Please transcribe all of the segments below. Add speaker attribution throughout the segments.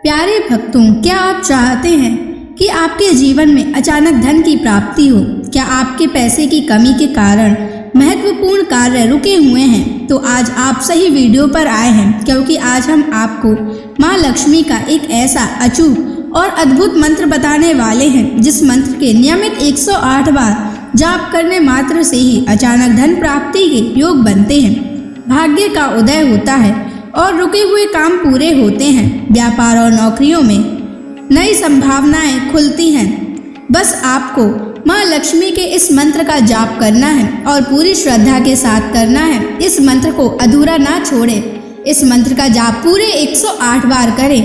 Speaker 1: प्यारे भक्तों, क्या आप चाहते हैं कि आपके जीवन में अचानक धन की प्राप्ति हो? क्या आपके पैसे की कमी के कारण महत्वपूर्ण कार्य रुके हुए हैं? तो आज आप सही वीडियो पर आए हैं, क्योंकि आज हम आपको माँ लक्ष्मी का एक ऐसा अचूक और अद्भुत मंत्र बताने वाले हैं, जिस मंत्र के नियमित 108 बार जाप करने मात्र से ही अचानक धन प्राप्ति के योग बनते हैं, भाग्य का उदय होता है और रुके हुए काम पूरे होते हैं। व्यापार और नौकरियों में नई संभावनाएं खुलती हैं। बस आपको माँ लक्ष्मी के इस मंत्र का जाप करना है और पूरी श्रद्धा के साथ करना है। इस मंत्र को अधूरा ना छोड़ें। इस मंत्र का जाप पूरे 108 बार करें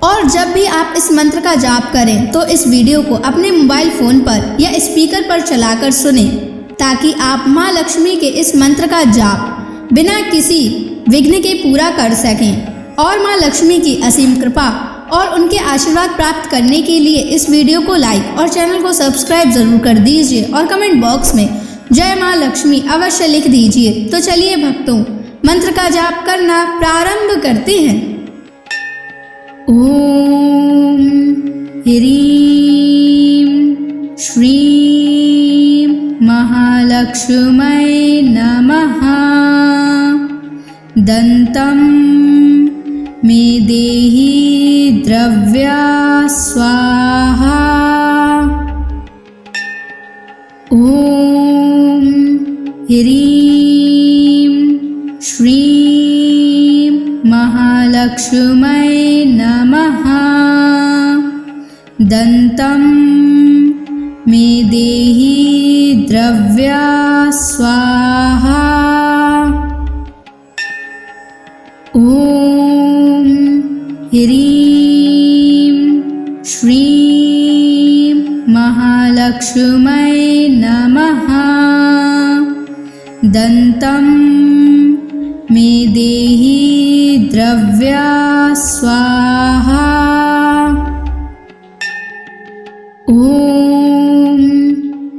Speaker 1: और जब भी आप इस मंत्र का जाप करें तो इस वीडियो को अपने मोबाइल फोन पर या स्पीकर पर चलाकर सुनें, ताकि आप माँ लक्ष्मी के इस मंत्र का जाप बिना किसी विघ्न के पूरा कर सकें। और माँ लक्ष्मी की असीम कृपा और उनके आशीर्वाद प्राप्त करने के लिए इस वीडियो को लाइक और चैनल को सब्सक्राइब जरूर कर दीजिए और कमेंट बॉक्स में जय माँ लक्ष्मी अवश्य लिख दीजिए। तो चलिए भक्तों, मंत्र का जाप करना प्रारंभ करते हैं। ओम ह्रीं श्रीं महालक्ष्मै नमः। दन्तं मे देहि द्रव्या स्वाहा। ओम ह्रीं श्रीं महालक्ष्मै नमः। दन्तं मे देहि द्रव्या स्वाहा। ओम ह्रीं श्रीं महालक्ष्मै नमः। दन्तं मे देहि द्रव्या स्वाहा। ओम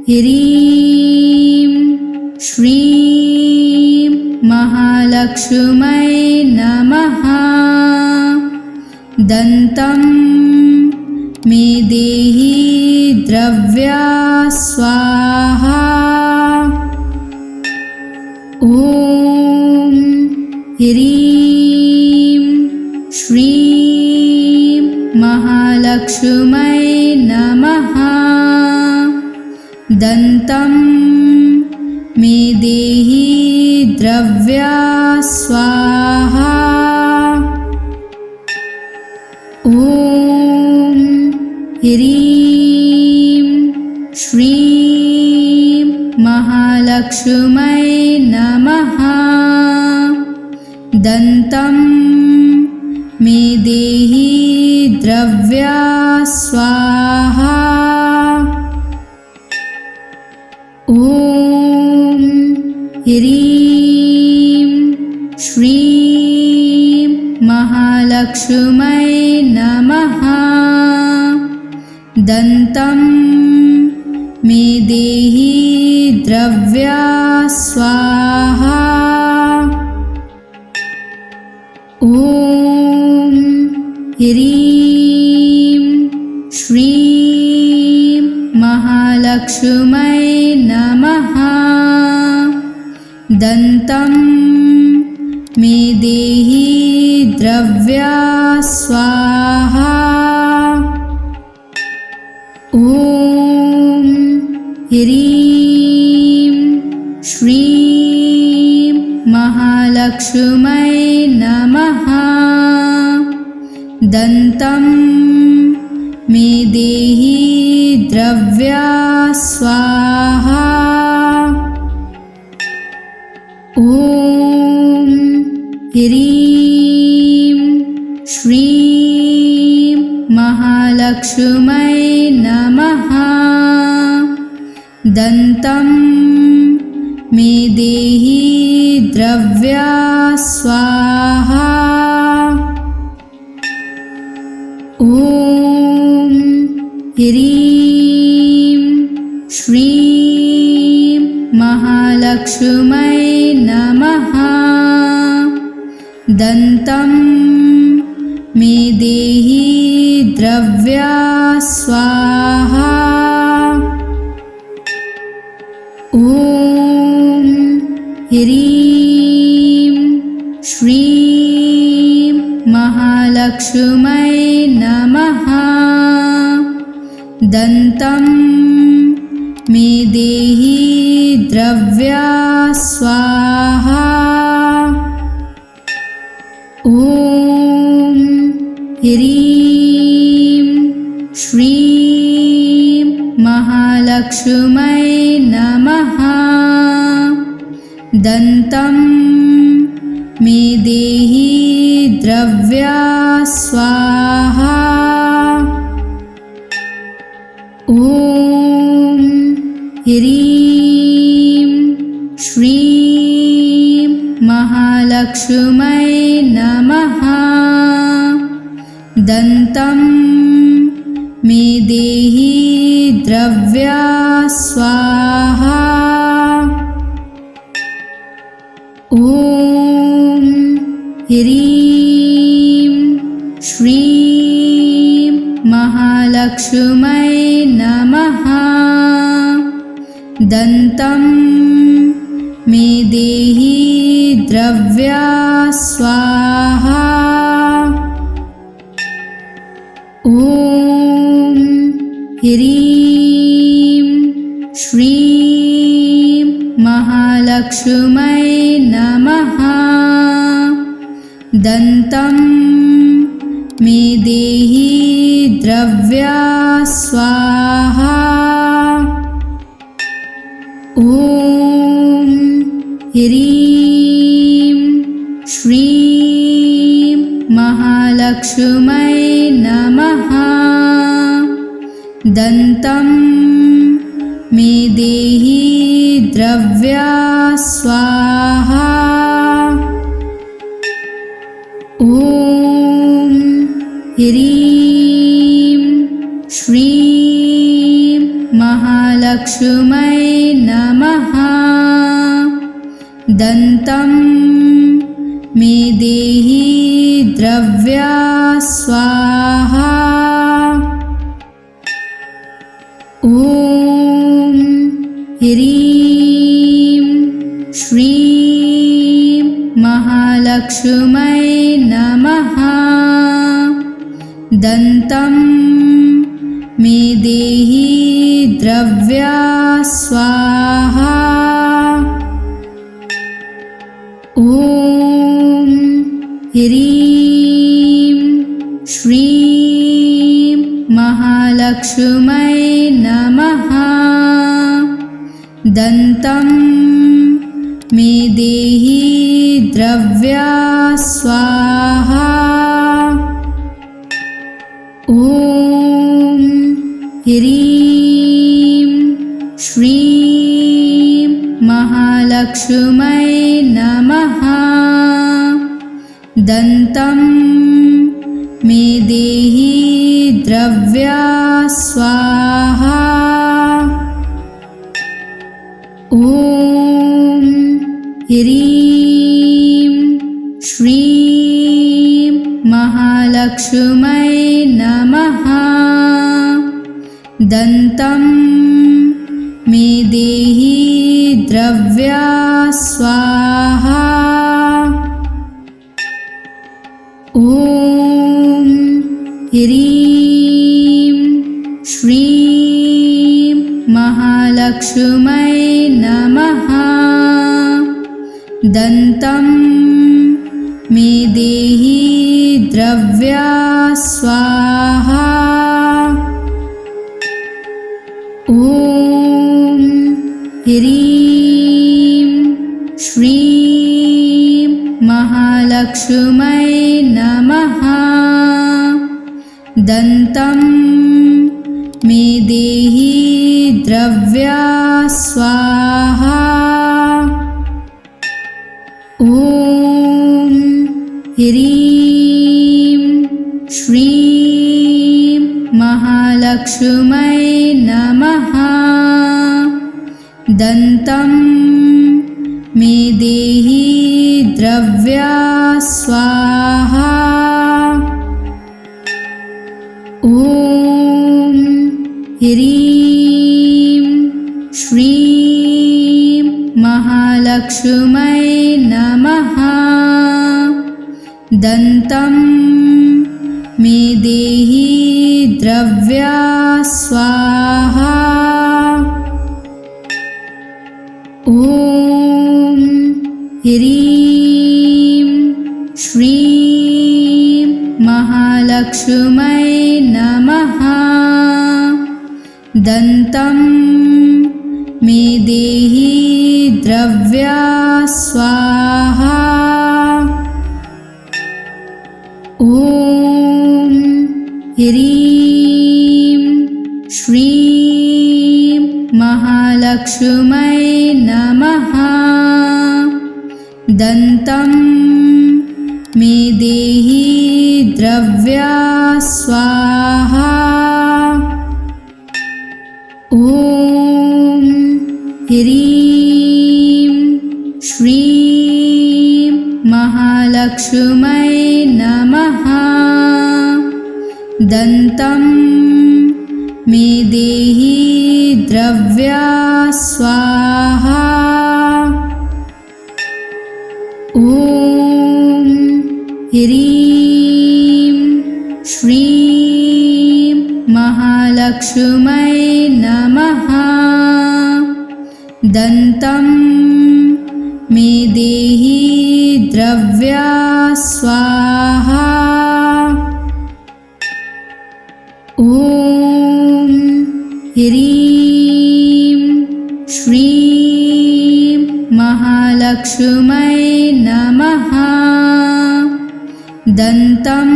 Speaker 1: ह्रीं श्रीं महालक्ष्मै नमः। दन्तं मे देहि द्रव्या स्वाहा। ओम ह्रीं श्रीं महालक्ष्मै नमः। दन्तं मे देहि द्रव्या स्वाहा। ओम ह्रीं श्रीं महालक्ष्मै नमः। दन्तं मे देहि द्रव्या स्वाहा। ओम ह्रीं श्रीं महालक्ष्मै नमः। दन्तं मे देहि द्रव्या स्वाहा। ओम ह्रीं श्रीं महालक्ष्मै नमः। दन्तं मे देहि द्रव्या स्वाहा। ओम ह्रीं श्रीं महालक्ष्मै नमः। दन्तं मे देहि द्रव्या स्वाहा। ओम ह्रीं श्रीं महालक्ष्मै नमः। दन्तं मे देहि द्रव्या स्वाहा। ओम ह्रीं श्रीं महालक्ष्मै नमः। दन्तं मे देहि ह्रीं श्रीं महालक्ष्मै नमः। दन्तं मे देहि द्रव्या स्वाहा। ॐ ह्रीं श्रीं महालक्ष्मै नमः। दन्तं मे देहि द्रव्या स्वाहा। ॐ ह्रीं श्रीं महालक्ष्मै नमः। दन्तं मे देहि द्रव्या स्वाहा। ॐ ह्रीं श्रीं महालक्ष्मै नमः। दन्तं मे देहि द्रव्या स्वाहा। ॐ ह्रीं श्रीं महालक्ष्मै नमः। दन्तं मे देहि द्रव्या स्वाहा। ॐ ह्रीं श्रीं महालक्ष्मै नमः। दन्तं मे देहि द्रव्या स्वाहा। ॐ ह्रीं श्रीं महालक्ष्मै नमः। दन्तं मे देहि द्रव्या स्वाहा। ॐ ह्रीं श्रीं महालक्ष्मै नमः। दन्तं मे देहि द्रव्या स्वाहा। ॐ ह्रीं श्रीं महालक्ष्मै नमः। दन्तं मे देहि द्रव्या स्वाहा। ॐ ह्रीं श्रीं महालक्ष्मै नमः। दन्तं मे देहि द्रव्या स्वाहा। ॐ ह्रीं श्रीं महालक्ष्मै नमः। दन्तं मे देहि द्रव्या स्वाहा। ॐ ह्रीं श्रीं महालक्ष्मै नमः। दन्तं मे देहि द्रव्या स्वाहा। ॐ ह्रीं श्रीं महालक्ष्मै नमः। दन्तं मे देहि द्रव्या स्वाहा। ॐ ह्रीं श्रीं महालक्ष्मै नमः। दन्तं मे देहि द्रव्या स्वाहा। ॐ ह्रीं श्रीं महालक्ष्मै महालक्ष्मै नमः। दन्तं मे देहि द्रव्या स्वाहा। ॐ ह्रीं श्रीं महालक्ष्मै नमः। दन्तं मे देहि द्रव्या स्वाहा। ॐ ह्रीं श्रीं महालक्ष्मै नमः। दन्तं मे देहि द्रव्या स्वाहा। ॐ ह्रीं श्रीं महालक्ष्मै नमः। दन्तं मे देहि द्रव्या स्वाहा। ॐ ह्रीं श्रीं महालक्ष्मै नमः। दन्तं मे देहि द्रव्या स्वाहा। ॐ ह्रीं श्रीं महालक्ष्मै नमः। दन्तं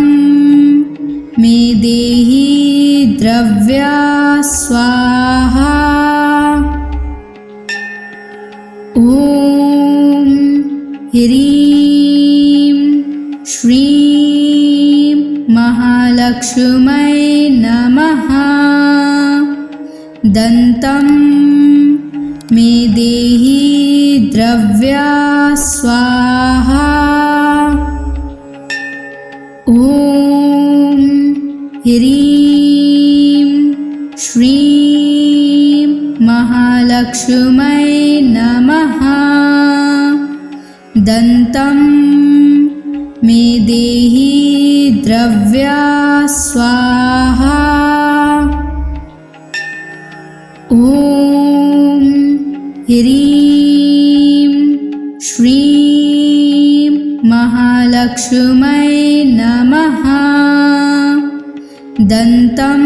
Speaker 1: मे देहि द्रव्या स्वाहा। ॐ ह्रीं श्रीं महालक्ष्मै नमः। दन्तं मे देहि द्रव्या स्वाहा। ॐ ह्रीं श्रीं महालक्ष्मै नमः। दन्तं मे देहि द्रव्या स्वाहा। ॐ ह्रीं श्रीं महालक्ष्मै नमः। दन्तं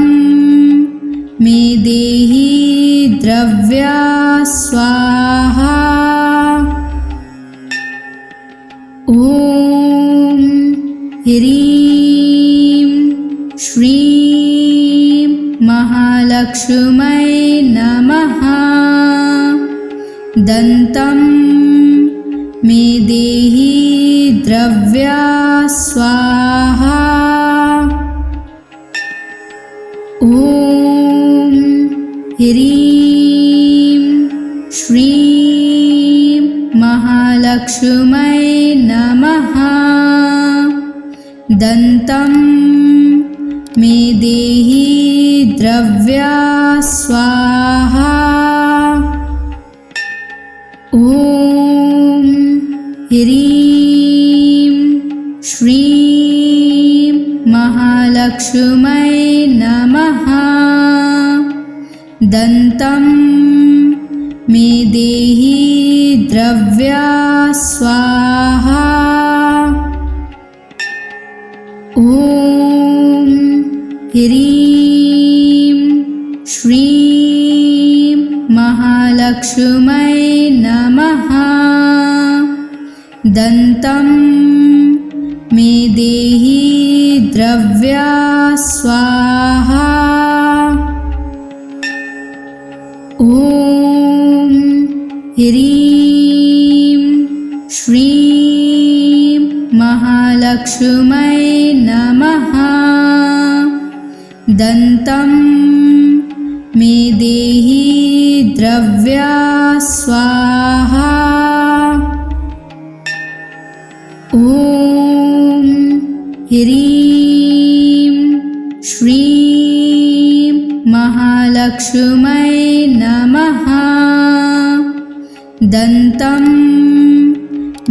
Speaker 1: मे देहि द्रव्या स्वाहा। ॐ ह्रीं श्रीं महालक्ष्मै नमः। दन्तं मे देहि द्रव्या स्वाहा। ॐ ह्रीं श्रीं महालक्ष्मै नमः। दन्तं मे देहि द्रव्या स्वाहा। ॐ ह्रीं श्रीं महालक्ष्मै नमः। दन्तं मे देहि द्रव्या स्वाहा। ॐ ह्रीं श्रीं महालक्ष्मै नमः। दन्तं मे देहि द्रव्या स्वाहा। ॐ ह्रीं श्रीं महालक्ष्मै नमः। दन्तं मे देहि द्रव्या स्वाहा। ॐ ह्रीं श्रीं महालक्ष्मै नमः। दन्तं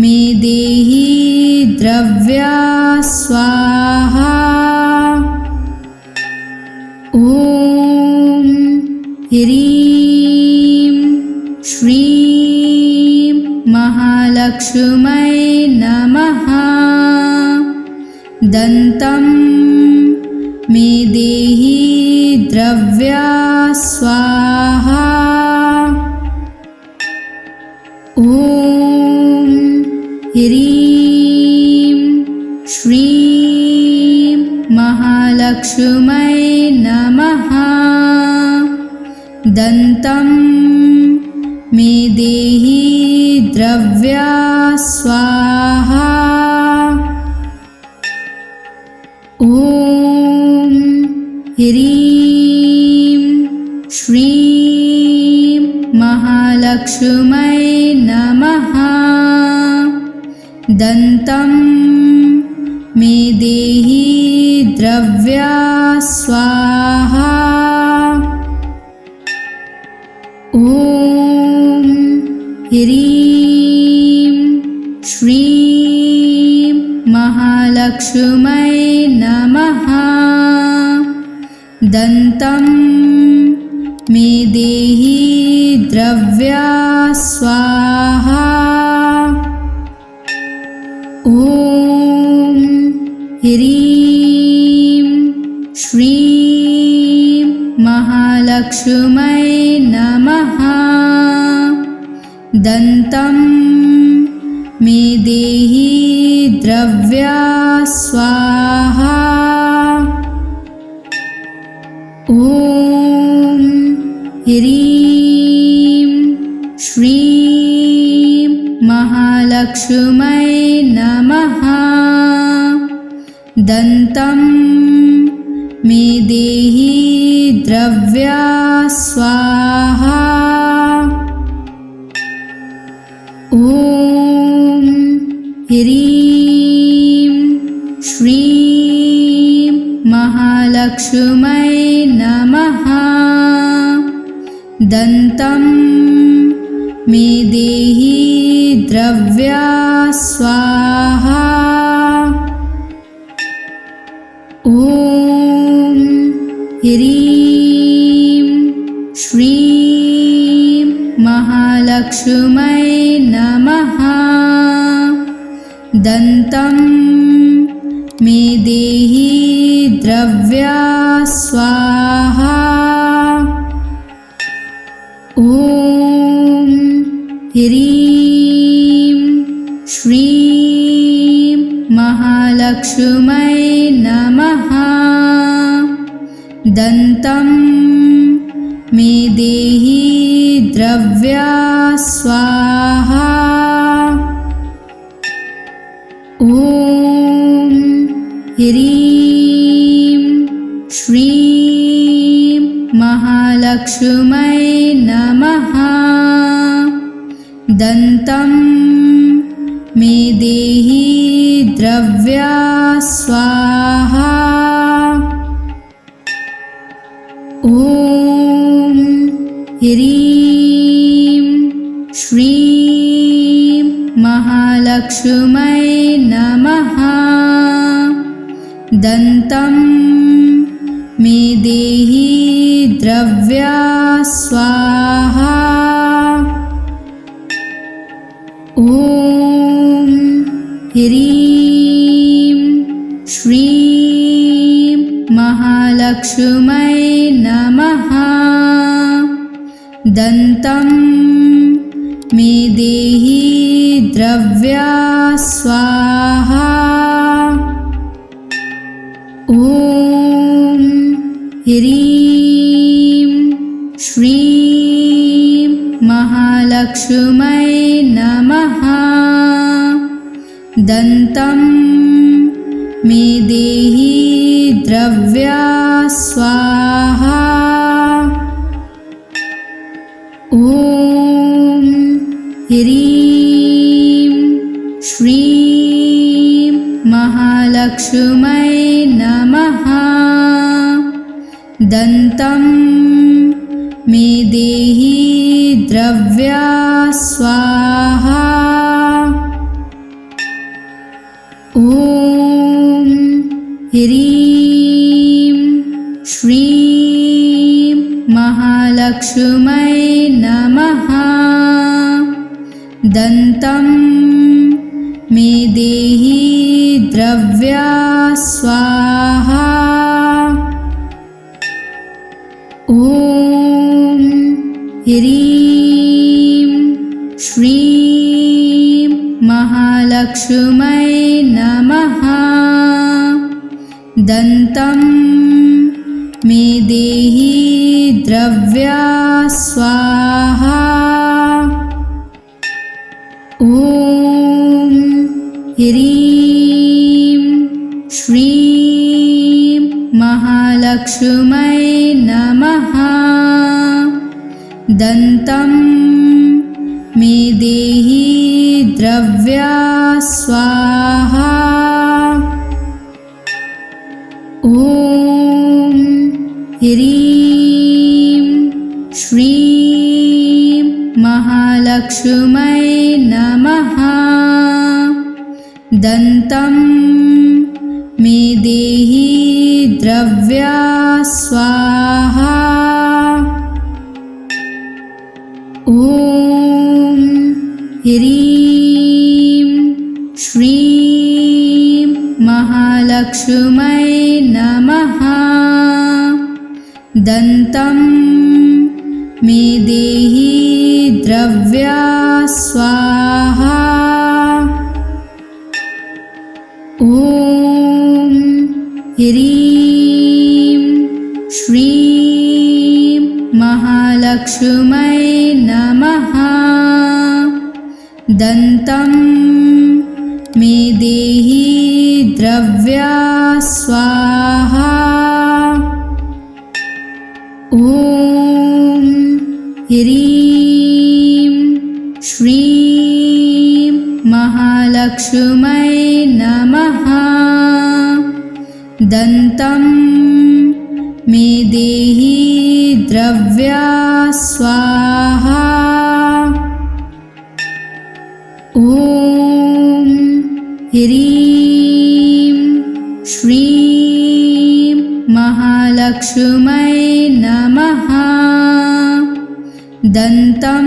Speaker 1: मे देहि द्रव्या स्वाहा। ॐ ह्रीं श्रीं महालक्ष्मै नमः। दन्तं मे देहि द्रव्या स्वाहा। ॐ ह्रीं श्रीं महालक्ष्मै नमः। दन्तं मे देहि द्रव्या स्वाहा। ॐ ह्रीं श्रीं महालक्ष्मै नमः। दन्तं मे देहि द्रव्या स्वाहा। ॐ ह्रीं श्रीं महालक्ष्मै नमः। दन्तं मे देहि द्रव्या स्वाहा। ॐ ह्रीं श्रीं महालक्ष्मै नमः। दन्तं मे देहि द्रव्या स्वाहा। ॐ ह्रीं श्रीं महालक्ष्मै नमः। दन्तं मे देहि द्रव्या स्वाहा। ॐ ह्रीं श्रीं महालक्ष्मै नमः। दन्तं मे देहि द्रव्या स्वाहा। ॐ ह्रीं श्रीं महालक्ष्मै नमः। दन्तं मे देहि द्रव्या स्वाहा। ॐ ह्रीं श्रीं महालक्ष्मै नमः। दन्तं मे देहि द्रव्या स्वाहा। ॐ ह्रीं श्रीं महालक्ष्मै नमः। दन्तं मे देहि द्रव्या स्वाहा। ॐ ह्रीं श्रीं महालक्ष्मै नमः। दन्तं मे देहि द्रव्या स्वाहा। ॐ ह्रीं श्रीं महालक्ष्मै नमः। दन्तं मे देहि द्रव्या स्वाहा। ॐ ह्रीं श्रीं महालक्ष्मै नमः। दन्तं मे देहि द्रव्या स्वाहा। ॐ ह्रीं श्रीं महालक्ष्मै नमः। दन्तं मे देहि द्रव्या स्वाहा। ह्रीं श्रीं महालक्ष्मै नमः। दन्तं मे देहि द्रव्या स्वाहा। ॐ ह्रीं श्रीं महालक्ष्मै नमः। दन्तं मे देहि द्रव्या स्वाहा। ॐ ह्रीं श्रीं महालक्ष्मै नमः। दन्तं मे देहि द्रव्या स्वाहा। ॐ ह्रीं श्रीं महालक्ष्मै नमः। दन्तं मे देहि द्रव्या स्वाहा। ॐ ह्रीं श्रीं महालक्ष्मै नमः। दन्तं मे देहि द्रव्या स्वाहा। ॐ ह्रीं श्रीं महालक्ष्मै नमः। दन्तं मे देहि द्रव्या स्वाहा। ॐ ह्रीं श्रीं महालक्ष्मै नमः। दन्तं मे देहि द्रव्या स्वाहा। ॐ ह्रीं श्रीं महालक्ष्मै नमः। दन्तं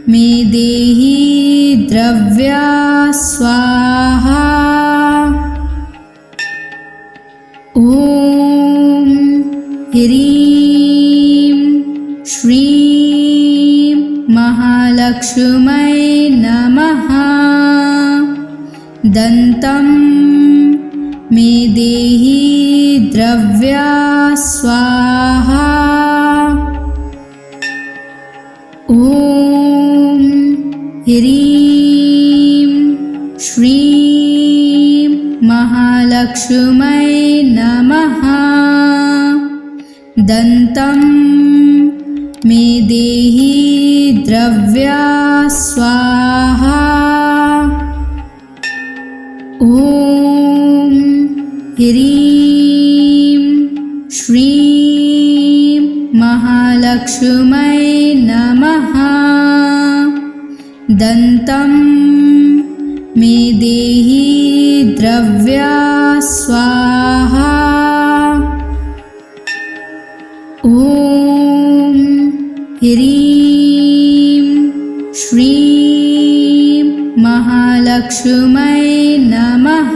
Speaker 1: मे देहि द्रव्या स्वाहा। ॐ ह्रीं श्रीं महालक्ष्मै नमः। दन्तं मे देहि द्रव्या स्वाहा। ॐ ह्रीं श्रीं महालक्ष्मै नमः। दन्तं मे देहि द्रव्या स्वाहा। ॐ ह्रीं श्रीं महालक्ष्मै नमः। दन्तं मे देहि द्रव्या स्वाहा। ॐ ह्रीं श्रीं महालक्ष्मै नमः।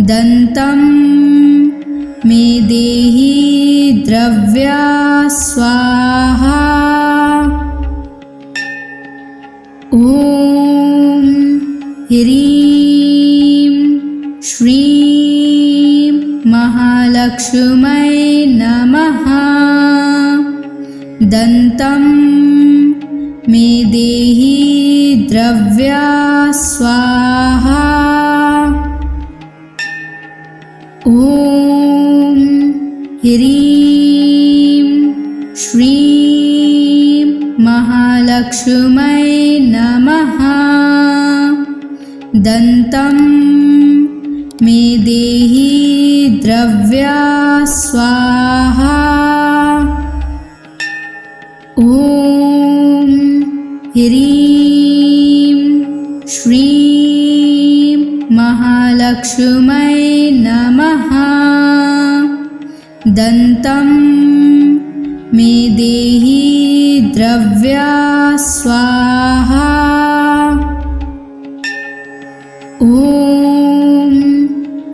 Speaker 1: दन्तं मे देहि द्रव्या स्वाहा। ॐ ह्रीं श्रीं महालक्ष्मै नमः। दन्तं मे देहि द्रव्या स्वाहा। ॐ ह्रीं श्रीं महालक्ष्मै नमः। दन्तं मे देहि द्रव्या स्वाहा। ॐ ह्रीं श्रीं महालक्ष्मी महालक्ष्मै नमः। दन्तं मे देहि द्रव्या स्वाहा। ॐ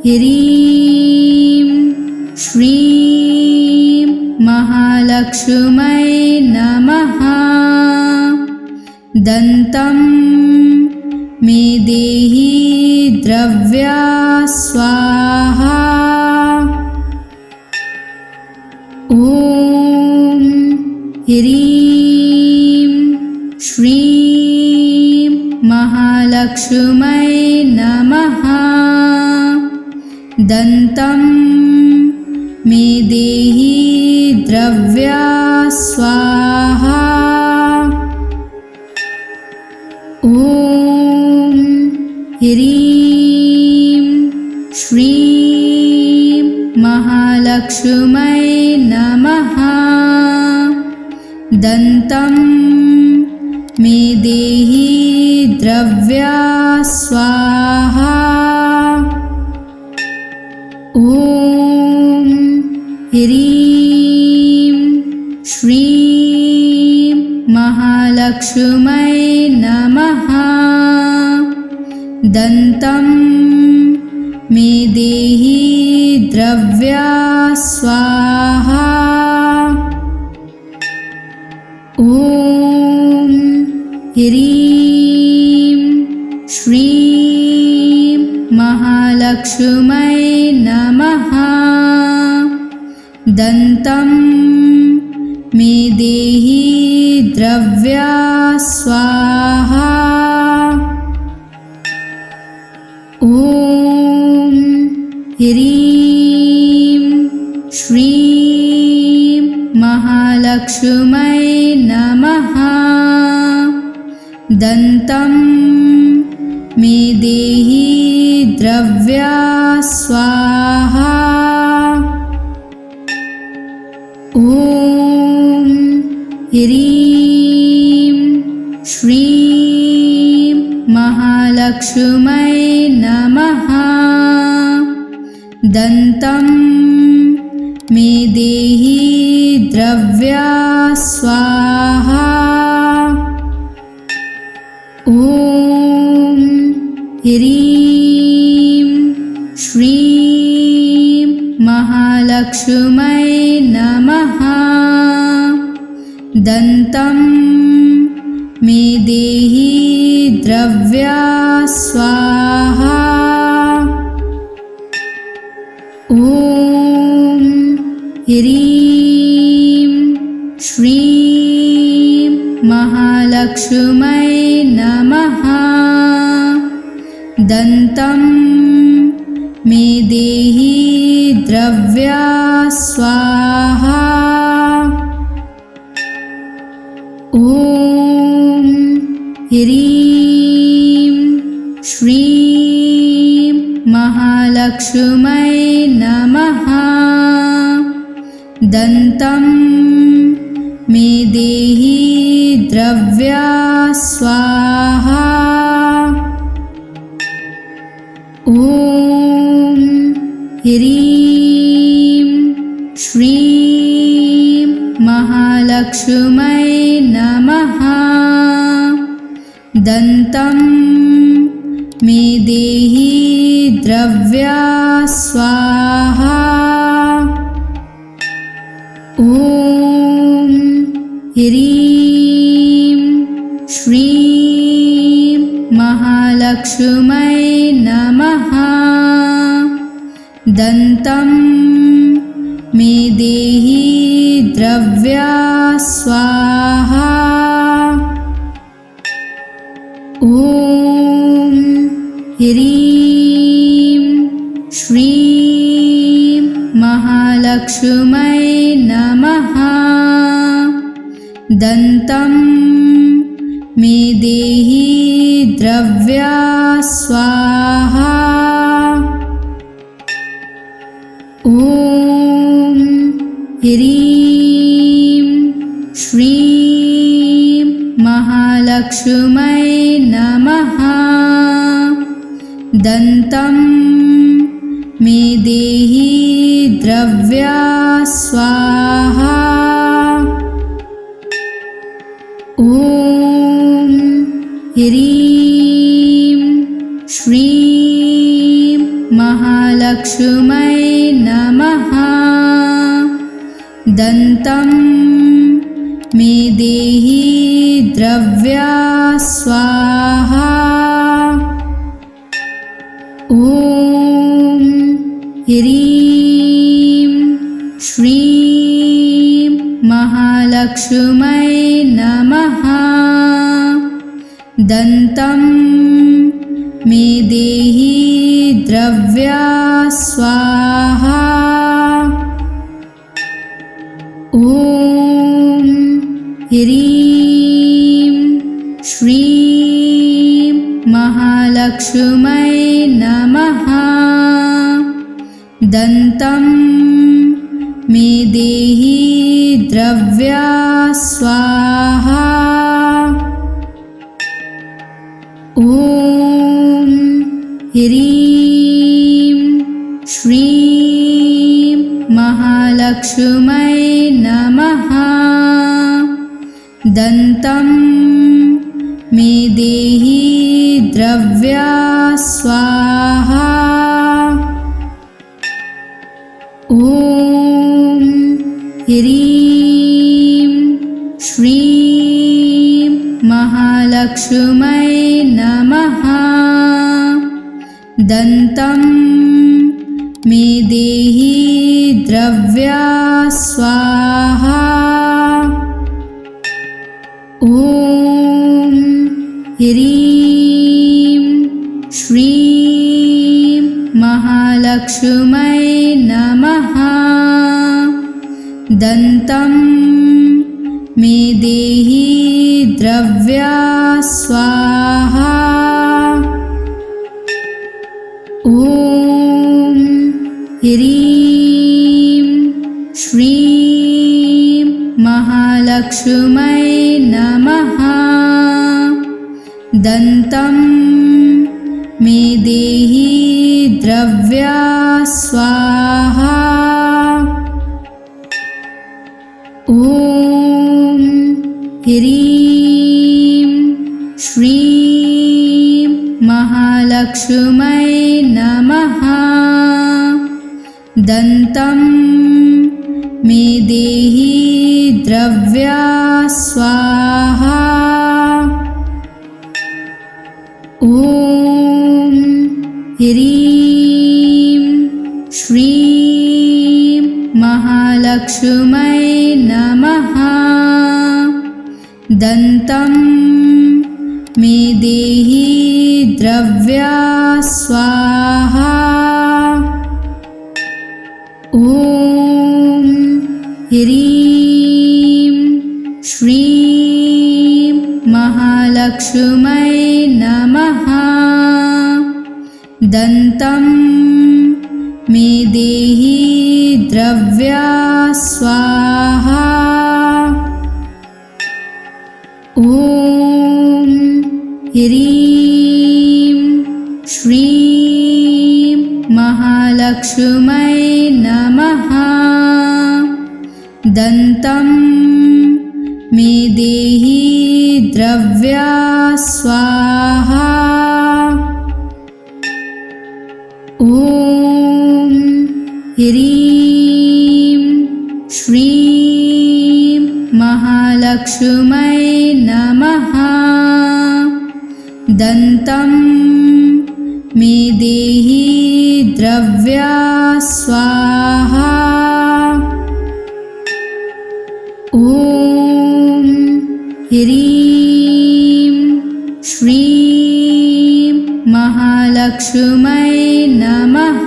Speaker 1: ह्रीं श्रीं महालक्ष्मै नमः। दन्तं मे देहि द्रव्या स्वाहा। ॐ ह्रीं श्रीं महालक्ष्मै नमः। दन्तं मे देहि द्रव्या स्वाहा। ॐ ह्रीं श्रीं महालक्ष्मै नमः। दन्तं मे देहि द्रव्या स्वाहा। ॐ ह्रीं श्रीं महालक्ष्मै नमः। दन्तं मे देहि द्रव्या स्वाहा। ॐ ह्रीं श्रीं महालक्ष्मै नमः। दन्तं मे देहि द्रव्या स्वाहा। ॐ ह्रीं श्रीं महालक्ष्मै नमः। दन्तं मे देहि द्रव्या स्वाहा। ॐ ह्रीं श्रीं महालक्ष्मै नमः। दन्तं मे देहि द्रव्या स्वाहा। ॐ ह्रीं श्रीं महालक्ष्मै नमः। दन्तं मे देहि द्रव्या स्वाहा। ॐ ह्रीं श्रीं महालक्ष्मै नमः। दन्तं मे देहि द्रव्या स्वाहा। ॐ ह्रीं श्रीं महालक्ष्मै नमः। दन्तं मे देहि द्रव्या स्वाहा। ॐ ह्रीं श्रीं महालक्ष्मै नमः। दन्तं मे देहि द्रव्या स्वाहा। ॐ ह्रीं श्रीं महालक्ष्मै नमः। दन्तं मे देहि द्रव्या स्वाहा। ॐ ह्रीं श्रीं महालक्ष्मै नमः। दन्तं मे देहि द्रव्या स्वाहा। ॐ ह्रीं श्रीं महालक्ष्मै नमः। दन्तं मे देहि द्रव्या स्वाहा। ॐ ह्रीं श्रीं महालक्ष्मै नमः। दन्तं मे देहि द्रव्या स्वाहा। ॐ ह्रीं श्रीं महालक्ष्मै नमः। दन्तं मे देहि द्रव्या स्वाहा। ॐ ह्रीं श्रीं महालक्ष्मै नमः। दन्तं मे देहि द्रव्या स्वाहा। ॐ ह्रीं श्रीं महालक्ष्मै नमः। दन्तं मे देहि द्रव्या स्वाहा। ॐ ह्रीं श्रीं महालक्ष्मै नमः। दन्तं मे देहि द्रव्या स्वाहा। ॐ ह्रीं श्रीं महालक्ष्मै नमः। दन्तं मे देहि द्रव्या स्वाहा। ॐ ह्रीं श्रीं महालक्ष्मै नमः। दन्तं मे देहि द्रव्या स्वाहा। ॐ ह्रीं श्रीं महालक्ष्मै नमः। दन्तं मे देहि द्रव्या स्वाहा। ॐ ह्रीं श्रीं महालक्ष्मै नमः। दन्तं मे देहि द्रव्या स्वाहा। ॐ ह्रीं श्रीं महालक्ष्मै नमः। दन्तं मे देहि द्रव्या स्वाहा। ॐ ह्रीं श्रीं महालक्ष्मै नमः। दन्तं मे देहि द्रव्या स्वाहा। ॐ ह्रीं श्रीं महालक्ष्मै नमः। दन्तं मे देहि द्रव्या स्वाहा। ॐ ह्रीं श्रीं महालक्ष्मै नमः।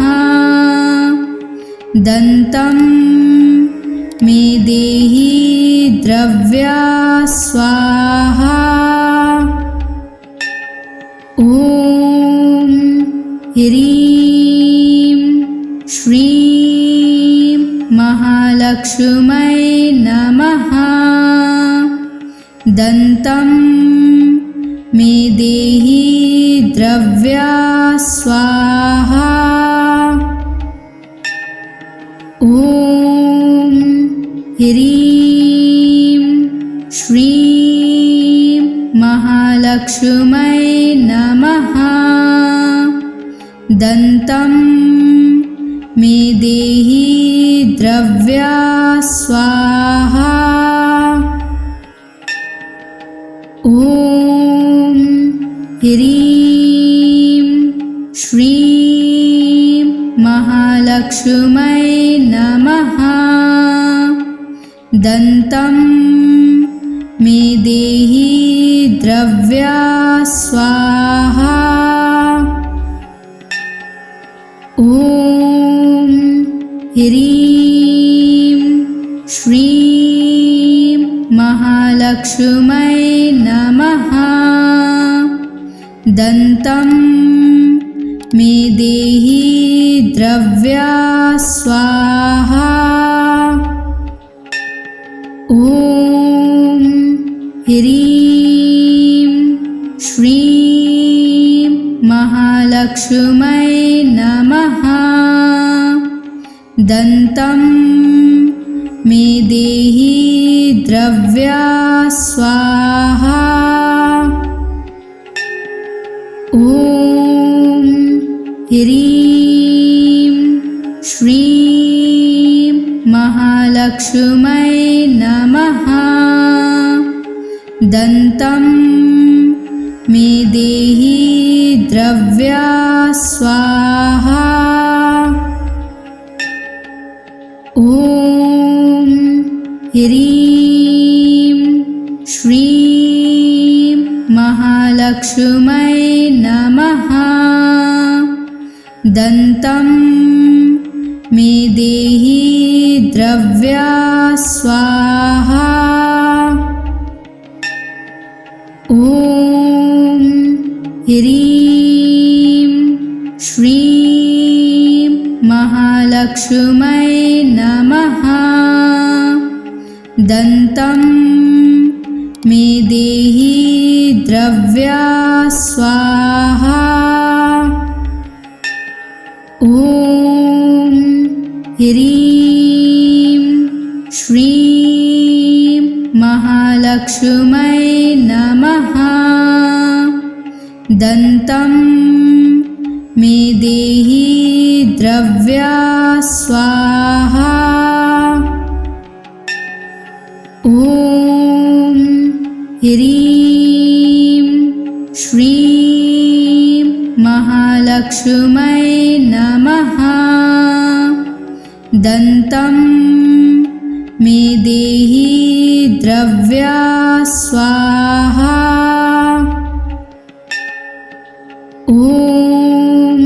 Speaker 1: दन्तं मे देहि द्रव्या स्वाहा। ॐ ह्रीं श्रीं महालक्ष्मै नमः। दन्तं मे देहि द्रव्या स्वाहा। ह्रीं श्रीं महालक्ष्मै नमः। दन्तं मे देहि द्रव्या स्वाहा। ॐ ह्रीं श्रीं महालक्ष्मै नमः। दन्तं मे देहि द्रव्या स्वाहा। ॐ ह्रीं श्रीं महालक्ष्मै नमः। दन्तं मे देहि द्रव्या स्वाहा। ॐ ह्रीं श्रीं महालक्ष्मै नमः। दन्तं मे देहि द्रव्या स्वाहा। ॐ ह्रीं श्रीं महालक्ष्मै नमः। दन्तं मे देहि द्रव्या स्वाहा। ॐ ह्रीं श्रीं महालक्ष्मै नमः। दन्तं मे देहि द्रव्या स्वाहा। ॐ ह्रीं श्रीं महालक्ष्मै नमः। दन्तं मे देहि द्रव्या स्वाहा। ॐ ह्रीं श्रीं महालक्ष्मै नमः। दन्तं मे देहि द्रव्या स्वाहा। ॐ ह्रीं श्रीं महालक्ष्मै नमः। दन्तं मे देहि द्रव्या स्वाहा। ॐ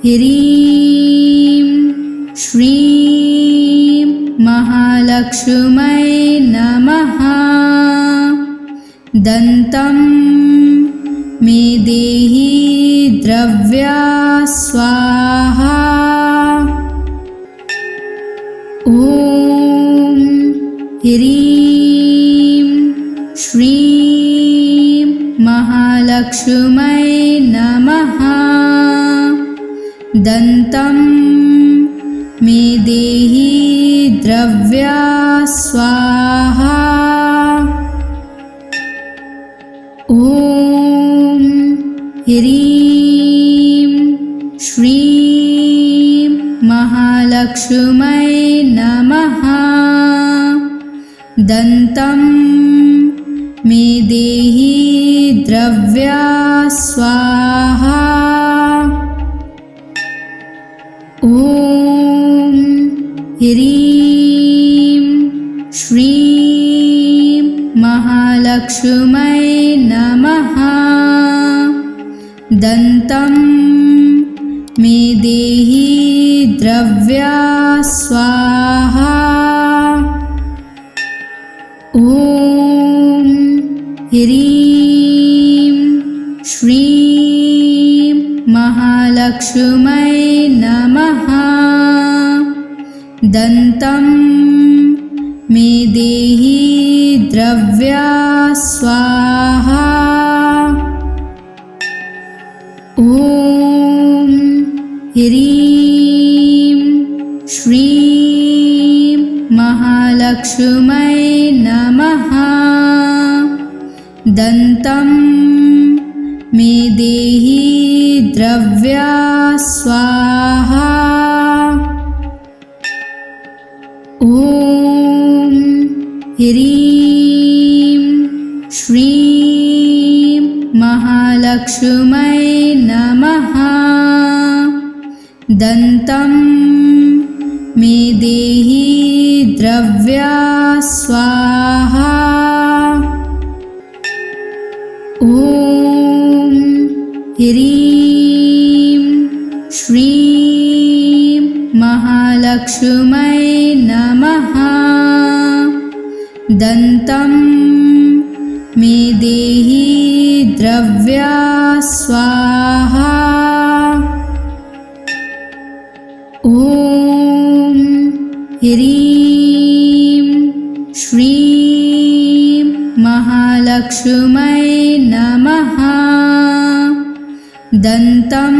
Speaker 1: ह्रीं श्रीं महालक्ष्मै नमः। दन्तं मे देहि द्रव्या स्वाहा। ॐ ह्रीं श्रीं महालक्ष्मै नमः। दन्तं मे देहि द्रव्या स्वाहा। ॐ ह्रीं श्रीं महालक्ष्मै नमः। दन्तं मे देहि द्रव्या स्वाहा। ॐ ह्रीं श्रीं महालक्ष्मै नमः। दन्तं मे देहि द्रव्या स्वाहा। ॐ ह्रीं श्रीं महालक्ष्मै नमः। दन्तं मे देहि द्रव्या स्वाहा। ॐ ह्रीं श्रीं महालक्ष्मै महालक्ष्मै नमः। दन्तं मे देहि द्रव्या स्वाहा। ॐ ह्रीं श्रीं महालक्ष्मै नमः। दन्तं मे देहि द्रव्या स्वाहा। ॐ ह्रीं श्रीं महालक्ष्मै नमः। दन्तं मे देहि द्रव्या स्वाहा। ॐ ह्रीं श्रीं महालक्ष्मै नमः। दन्तं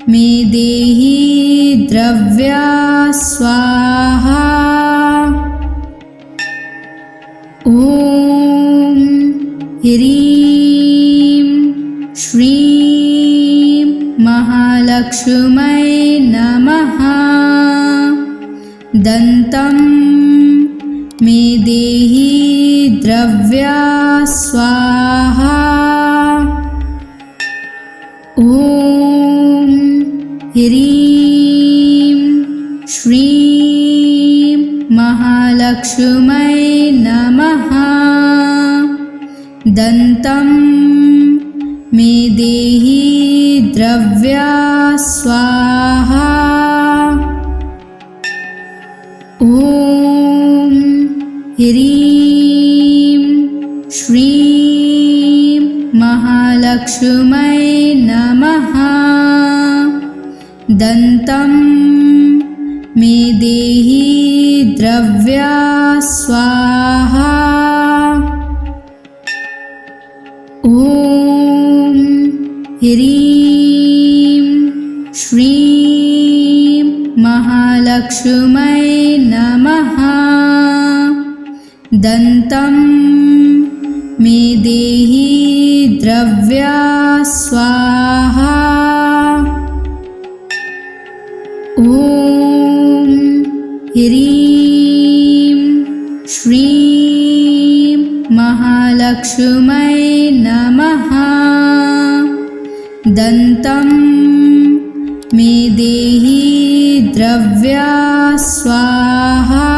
Speaker 1: मे देहि द्रव्या स्वाहा। ॐ ह्रीं श्रीं महालक्ष्मै नमः। दन्तं मे देहि द्रव्या स्वाहा। ॐ ह्रीं श्रीं महालक्ष्मै नमः। दन्तं मे देहि द्रव्या स्वाहा। ॐ ह्रीं श्रीं महालक्ष्मै नमः। दन्तं मे देहि द्रव्या स्वाहा। ॐ ह्रीं श्रीं महालक्ष्मै नमः। दन्तं मे देहि द्रव्या स्वाहा। ॐ ह्रीं श्रीं महालक्ष्मै नमः। दन्तं मे देहि द्रव्या स्वाहा।